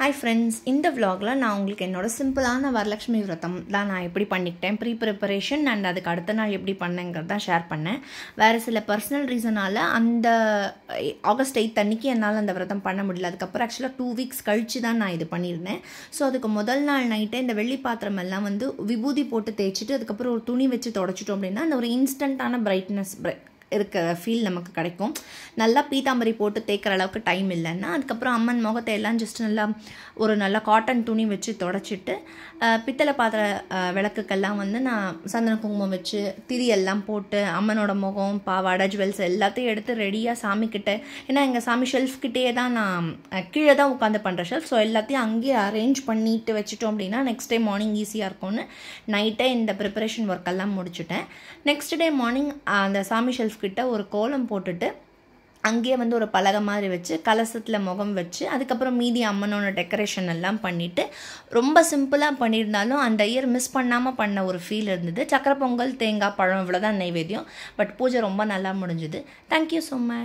Hi friends, இந்த vlogல நான் உங்களுக்கு என்னோட சிம்பிளான வரலட்சுமி விரதம் தான் நான் எப்படி பண்ணிட்டேன் ப்ரீ-ப்ரிப்பரேஷன் அண்ட் அதுக்கு அடுத்த நாள் எப்படி பண்ணேங்கிறத ஷேர் பண்ணேன். வேற சில பர்சனல் ரீசனால அந்த ஆகஸ்ட் 8 அன்னைக்கு என்னால் அந்த விரதம் பண்ண முடியல. அதுக்கப்புறம் ஆக்சுவலாக 2 வீக்ஸ் கழிச்சு தான் நான் இது பண்ணியிருந்தேன். ஸோ அதுக்கு முதல் நாள் நைட்டே இந்த வெள்ளி பாத்திரம் எல்லாம் வந்து விபூதி போட்டு தேய்ச்சிட்டு அதுக்கப்புறம் ஒரு துணி வச்சு தொடச்சிட்டோம் அப்படின்னா அந்த ஒரு இன்ஸ்டண்ட்டான பிரைட்னஸ் இருக்க ஃபீல் நமக்கு கிடைக்கும். நல்லா பீத்தாம்பரி போட்டு தேய்க்கிற அளவுக்கு டைம் இல்லைன்னா அதுக்கப்புறம் அம்மன் முகத்தை எல்லாம் ஜஸ்ட் நல்லா ஒரு நல்ல காட்டன் துணி வச்சு தொடச்சிட்டு பித்தளை பாத்திர விளக்குக்கெல்லாம் வந்து நான் சந்தன குங்குமம் வச்சு திரியெல்லாம் போட்டு அம்மனோட முகம் பாவாடை ஜுவல்ஸ் எல்லாத்தையும் எடுத்து ரெடியாக சாமிக்கிட்ட, ஏன்னா எங்கள் சாமி ஷெல்ஃப்கிட்டே தான் நான் கீழே தான் உட்காந்து பண்ணுற ஷெல்ஃப், ஸோ எல்லாத்தையும் அங்கேயே அரேஞ்ச் பண்ணிட்டு வச்சுட்டோம் அப்படின்னா நெக்ஸ்ட் டே மார்னிங் ஈஸியாக இருக்கும்னு நைட்டே இந்த ப்ரிப்பரேஷன் ஒர்க்கெல்லாம் முடிச்சுட்டேன். நெக்ஸ்ட் டே மார்னிங் அந்த சாமி ஷெல்ஃப் கிட்ட ஒரு கோலம் போட்டுட்டு அங்கேயே வந்து ஒரு பலகை மாதிரி வச்சு கலசத்தில் முகம் வச்சு அதுக்கப்புறம் மீதி அம்மனோட டெக்கரேஷன் எல்லாம் பண்ணிவிட்டு ரொம்ப சிம்பிளாக பண்ணியிருந்தாலும் அந்த இயர் மிஸ் பண்ணாமல் பண்ண ஒரு ஃபீல் இருந்தது. சக்கரை பொங்கல் தேங்காய் பழம் இவ்வளோதான் நைவேத்தியம். பட் பூஜை ரொம்ப நல்லா முடிஞ்சுது. Thank you so much.